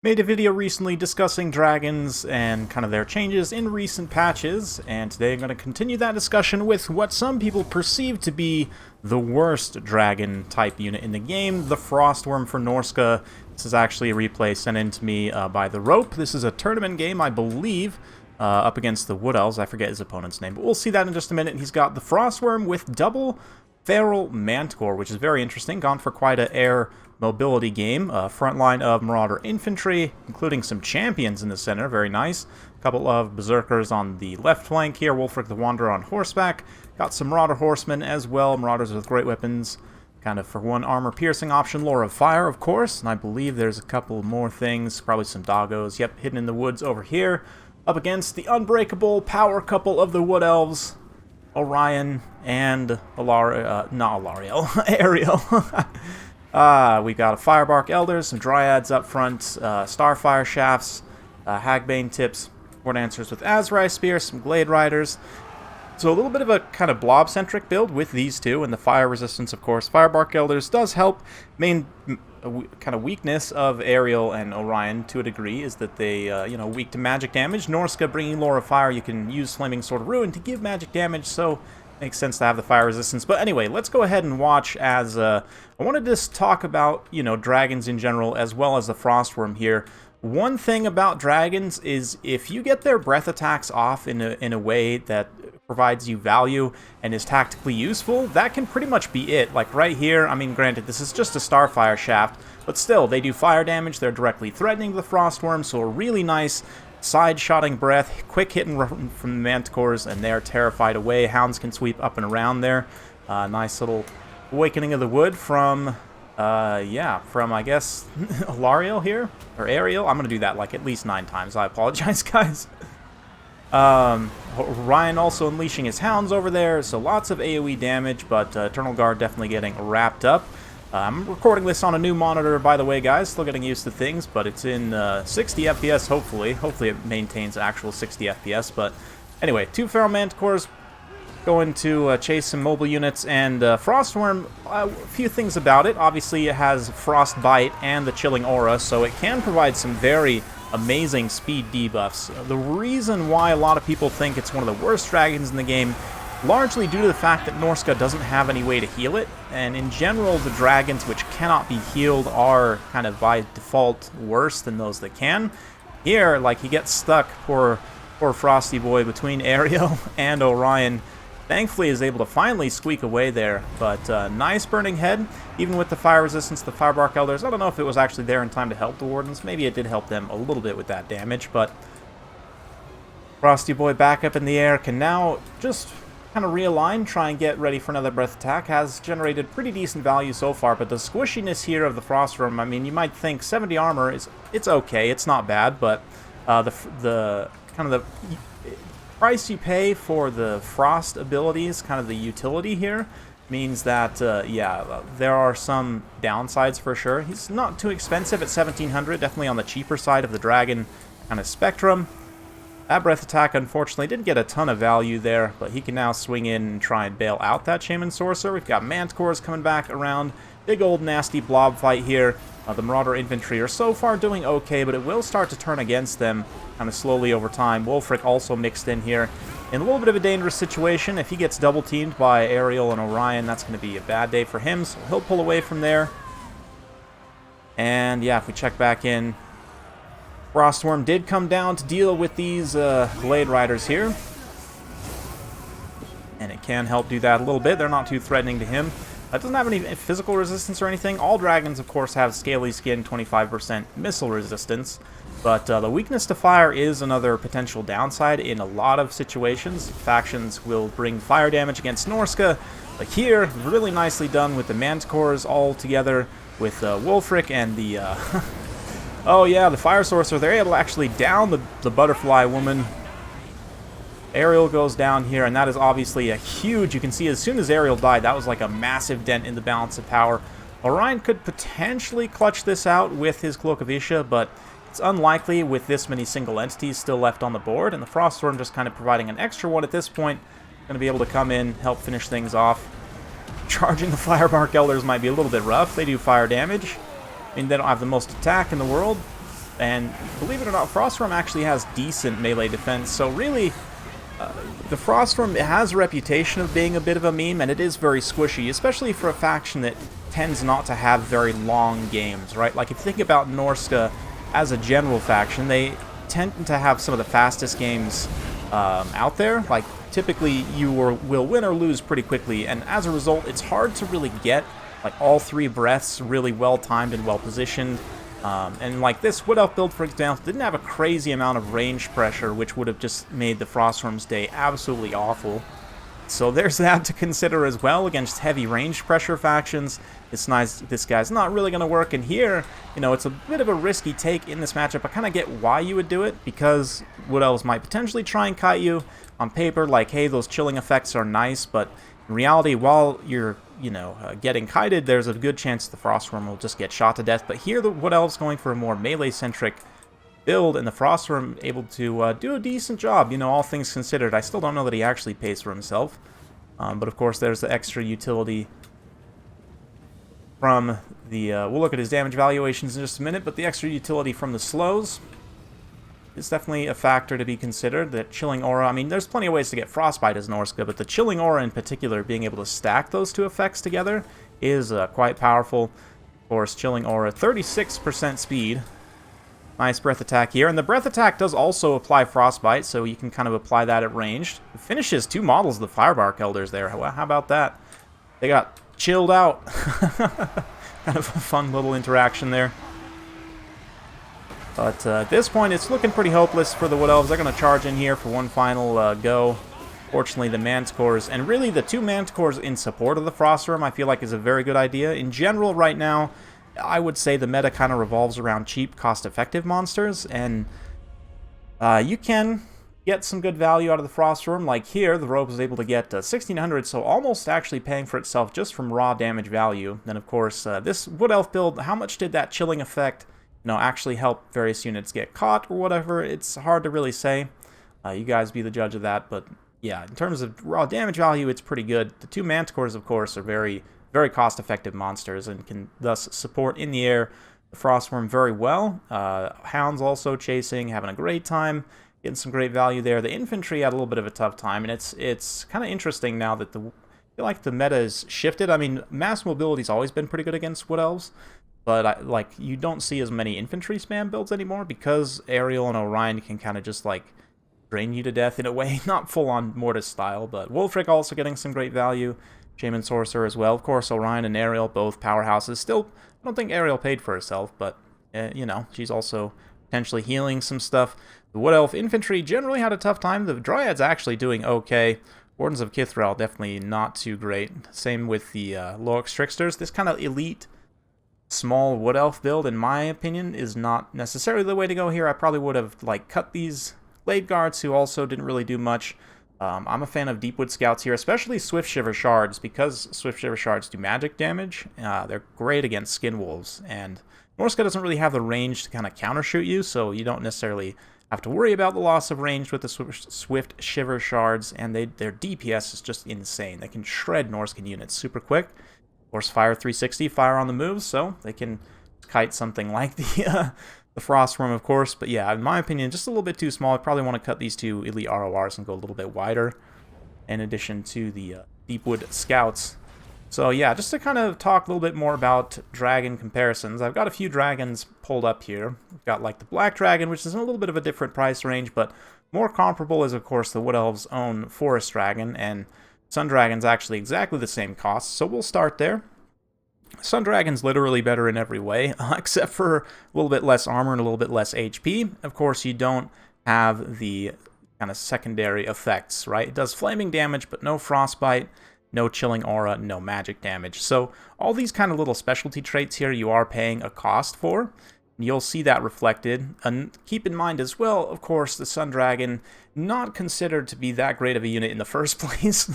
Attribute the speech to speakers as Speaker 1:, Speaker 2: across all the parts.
Speaker 1: Made a video recently discussing dragons and kind of their changes in recent patches, and today I'm going to continue that discussion with what some people perceive to be the worst dragon type unit in the game, the Frostworm for Norsca. This is actually a replay sent in to me by The Rope. This is a tournament game, I believe, up against the Wood Elves. I forget his opponent's name, but we'll see that in just a minute. He's got the Frostworm with double Feral Manticore, which is very interesting. Gone for quite an air mobility game. Front line of Marauder Infantry, including some champions in the center. Very nice. A couple of Berserkers on the left flank here. Wulfric the Wanderer on horseback. Got some Marauder Horsemen as well. Marauders with great weapons. Kind of for one armor-piercing option. Lore of Fire, of course. And I believe there's a couple more things. Probably some doggos. Yep, hidden in the woods over here. Up against the unbreakable power couple of the Wood Elves. Orion and not Alariel, Ariel. We've got a Firebark Elders, some Dryads up front, Starfire Shafts, Hagbane Tips, War Dancers with Azrai Spear, some Glade Riders. So a little bit of a kind of blob-centric build with these two, and the fire resistance, of course. Firebark Elders does help. Main kind of weakness of Ariel and Orion, to a degree, is that they, weak to magic damage. Norsca bringing Lore of Fire, you can use Flaming Sword of Ruin to give magic damage, so makes sense to have the fire resistance. But anyway, let's go ahead and watch as, I wanted to just talk about, dragons in general, as well as the Frostworm here. One thing about dragons is if you get their breath attacks off in a way that provides you value and is tactically useful, that can pretty much be it. Like right here, I mean, granted, this is just a Starfire Shaft, but still, they do fire damage, they're directly threatening the Frostworm, so a really nice side-shotting breath, quick hit and run from the Manticores, and they're terrified away. Hounds can sweep up and around there. Nice little Awakening of the Wood from, I guess, Alariel here, or Ariel. I'm going to do that like at least 9 times. I apologize, guys. Ryan also unleashing his hounds over there, so lots of AoE damage, but Eternal Guard definitely getting wrapped up. I'm recording this on a new monitor, by the way, guys. Still getting used to things, but it's in 60 FPS, hopefully. Hopefully it maintains actual 60 FPS, but anyway, 2 Feral Manticores going to chase some mobile units, and Frostworm, a few things about it. Obviously, it has Frostbite and the Chilling Aura, so it can provide some very amazing speed debuffs. The reason why a lot of people think it's one of the worst dragons in the game, largely due to the fact that Norsca doesn't have any way to heal it, and in general, the dragons which cannot be healed are kind of by default worse than those that can. Here, like, he gets stuck, poor Frosty Boy, between Ariel and Orion. Thankfully, is able to finally squeak away there, but nice burning head, even with the fire resistance, the Firebark Elders. I don't know if it was actually there in time to help the Wardens. Maybe it did help them a little bit with that damage, but Frosty Boy back up in the air can now just kind of realign, try and get ready for another breath attack. Has generated pretty decent value so far, but the squishiness here of the Frostworm, I mean, you might think 70 armor it's okay, it's not bad, but the kind of the price you pay for the frost abilities, kind of the utility here, means that, there are some downsides for sure. He's not too expensive at 1700, definitely on the cheaper side of the dragon kind of spectrum. That breath attack, unfortunately, didn't get a ton of value there, but he can now swing in and try and bail out that Shaman Sorcerer. We've got Manticores coming back around. Big old nasty blob fight here. The Marauder Infantry are so far doing okay, but it will start to turn against them kind of slowly over time. Wulfric also mixed in here in a little bit of a dangerous situation. If he gets double-teamed by Ariel and Orion, that's going to be a bad day for him, so he'll pull away from there. And yeah, if we check back in, Frostworm did come down to deal with these Glade Riders here. And it can help do that a little bit. They're not too threatening to him. It doesn't have any physical resistance or anything. All dragons, of course, have scaly skin, 25% missile resistance. But the weakness to fire is another potential downside in a lot of situations. Factions will bring fire damage against Norsca. Like here, really nicely done with the Manticores all together with Wulfric and the... oh yeah, the Fire Sorcerer. They're able to actually down the Butterfly Woman. Ariel goes down here, and that is obviously a huge... You can see as soon as Ariel died, that was like a massive dent in the balance of power. Orion could potentially clutch this out with his Cloak of Isha, but it's unlikely with this many single entities still left on the board, and the Frostworm just kind of providing an extra one at this point. Going to be able to come in, help finish things off. Charging the Firebark Elders might be a little bit rough. They do fire damage. I mean, they don't have the most attack in the world. And believe it or not, Frostworm actually has decent melee defense, so really, the Frostworm has a reputation of being a bit of a meme, and it is very squishy, especially for a faction that tends not to have very long games, right? Like, if you think about Norsca as a general faction, they tend to have some of the fastest games out there. Like, typically, you will win or lose pretty quickly, and as a result, it's hard to really get, like, all 3 breaths really well-timed and well-positioned. And like this Wood Elf build, for example, didn't have a crazy amount of range pressure, which would have just made the Frostworm's day absolutely awful. So there's that to consider as well against heavy range pressure factions. It's nice, this guy's not really going to work, and here, you know, it's a bit of a risky take in this matchup. I kind of get why you would do it, because Wood Elves might potentially try and kite you on paper, like, hey, those chilling effects are nice, but in reality, while you're, you know, getting kited, there's a good chance the Frostworm will just get shot to death. But here, the Wood Elf's going for a more melee-centric build, and the Frostworm able to do a decent job, you know, all things considered. I still don't know that he actually pays for himself. But of course, there's the extra utility from the... we'll look at his damage valuations in just a minute, but the extra utility from the slows is definitely a factor to be considered. That Chilling Aura, I mean, there's plenty of ways to get Frostbite as Norsca, but the Chilling Aura in particular, being able to stack those 2 effects together, is quite powerful. Of course, Chilling Aura, 36% speed. Nice breath attack here, and the breath attack does also apply Frostbite, so you can kind of apply that at ranged. It finishes 2 models of the Firebark Elders there. How about that? They got chilled out. Kind of a fun little interaction there. But at this point, it's looking pretty hopeless for the Wood Elves. They're going to charge in here for one final go. Fortunately, the Manticores, and really the 2 Manticores in support of the Frostworm, I feel like is a very good idea. In general, right now, I would say the meta kind of revolves around cheap, cost-effective monsters, and you can get some good value out of the Frostworm. Like here, the Rogue was able to get 1,600, so almost actually paying for itself just from raw damage value. Then, of course, this Wood Elf build, how much did that chilling effect, you know, actually help various units get caught or whatever? It's hard to really say. You guys be the judge of that, but yeah, in terms of raw damage value, it's pretty good. The 2 Manticores, of course, are very, very cost-effective monsters and can thus support in the air the Frostworm very well. Hounds also chasing, having a great time, getting some great value there. The infantry had a little bit of a tough time, and it's kind of interesting now that I feel like the meta has shifted. I mean, mass mobility's always been pretty good against Wood Elves, but like you don't see as many infantry spam builds anymore because Ariel and Orion can kind of just like drain you to death in a way. Not full-on Mortis style, but Wolfric also getting some great value. Shaman Sorcerer as well. Of course, Orion and Ariel, both powerhouses. Still, I don't think Ariel paid for herself, but, you know, she's also potentially healing some stuff. The Wood Elf infantry generally had a tough time. The Dryads actually doing okay. Wardens of Kithral definitely not too great. Same with the Loix Tricksters. This kind of elite small Wood Elf build, in my opinion, is not necessarily the way to go here. I probably would have like cut these Blade Guards, who also didn't really do much. I'm a fan of Deepwood Scouts here, especially Swift Shiver Shards, because Swift Shiver Shards do magic damage. They're great against Skin Wolves, and Norsca doesn't really have the range to kind of countershoot you, so you don't necessarily have to worry about the loss of range with the Swift Shiver Shards, and their DPS is just insane. They can shred Norscan units super quick. Of course, Fire 360, fire on the move, so they can kite something like the Frostworm, of course. But yeah, in my opinion, just a little bit too small. I probably want to cut these 2 elite RORs and go a little bit wider, in addition to the Deepwood Scouts. So yeah, just to kind of talk a little bit more about dragon comparisons, I've got a few dragons pulled up here. We've got like the Black Dragon, which is in a little bit of a different price range, but more comparable is, of course, the Wood Elves' own Forest Dragon, and Sun Dragon's actually exactly the same cost, so we'll start there. Sun Dragon's literally better in every way, except for a little bit less armor and a little bit less HP. Of course, you don't have the kind of secondary effects, right? It does flaming damage, but no frostbite, no chilling aura, no magic damage. So all these kind of little specialty traits here you are paying a cost for. You'll see that reflected. And keep in mind as well, of course, the Sun Dragon, not considered to be that great of a unit in the first place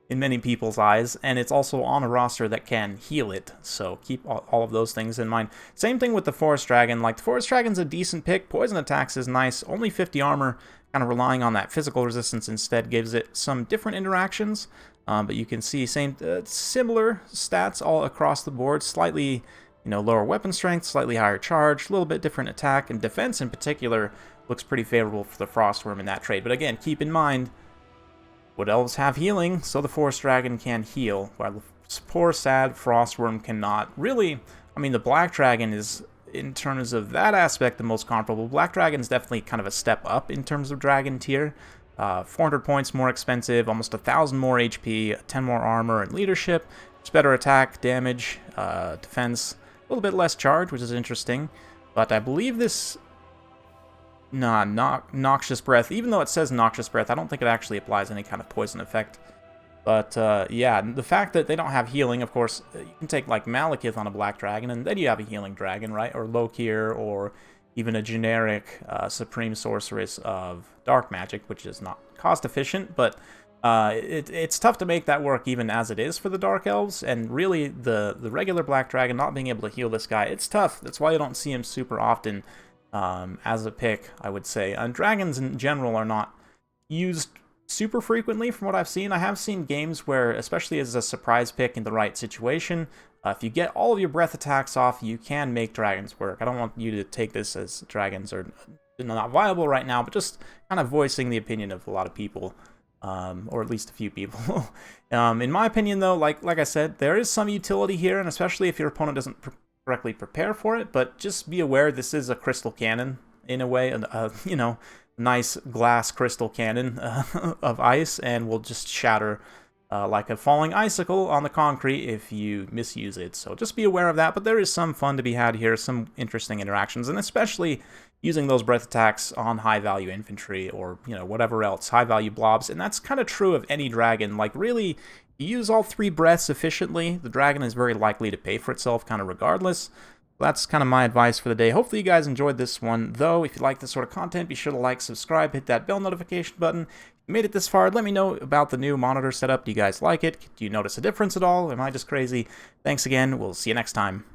Speaker 1: in many people's eyes, and it's also on a roster that can heal it, so keep all of those things in mind. Same thing with the Forest Dragon. Like, the Forest Dragon's a decent pick. Poison attacks is nice. Only 50 armor, kind of relying on that physical resistance instead gives it some different interactions, but you can see similar stats all across the board. Slightly you know, lower weapon strength, slightly higher charge, a little bit different attack, and defense in particular looks pretty favorable for the Frostworm in that trade. But again, keep in mind, wood elves have healing, so the Forest Dragon can heal, while the poor, sad Frostworm cannot. Really, I mean, the Black Dragon is, in terms of that aspect, the most comparable. Black Dragon is definitely kind of a step up in terms of Dragon tier. 400 points more expensive, almost 1,000 more HP, 10 more armor and leadership, just better attack, damage, defense, a little bit less charge, which is interesting. But I believe this... Noxious Breath, even though it says Noxious Breath, I don't think it actually applies any kind of poison effect. But, yeah, the fact that they don't have healing, of course, you can take, like, Malekith on a Black Dragon, and then you have a healing dragon, right? Or Lokir, or even a generic Supreme Sorceress of Dark Magic, which is not cost-efficient, but it's tough to make that work even as it is for the Dark Elves, and really, the regular Black Dragon not being able to heal this guy, it's tough. That's why you don't see him super often as a pick, I would say. And dragons in general are not used super frequently from what I've seen. I have seen games where, especially as a surprise pick in the right situation, if you get all of your breath attacks off, you can make dragons work. I don't want you to take this as dragons are not viable right now, but just kind of voicing the opinion of a lot of people, or at least a few people. In my opinion, though, like I said, there is some utility here, and especially if your opponent doesn't correctly prepare for it, but just be aware this is a crystal cannon, in a way, you know, nice glass crystal cannon of ice, and will just shatter like a falling icicle on the concrete if you misuse it. So just be aware of that, but there is some fun to be had here, some interesting interactions, and especially using those breath attacks on high-value infantry or, you know, whatever else, high-value blobs, and that's kind of true of any dragon. Like, really, you use all 3 breaths efficiently, the dragon is very likely to pay for itself kind of regardless. That's kind of my advice for the day. Hopefully you guys enjoyed this one, though. If you like this sort of content, be sure to like, subscribe, hit that bell notification button. If you made it this far, let me know about the new monitor setup. Do you guys like it? Do you notice a difference at all? Am I just crazy? Thanks again. We'll see you next time.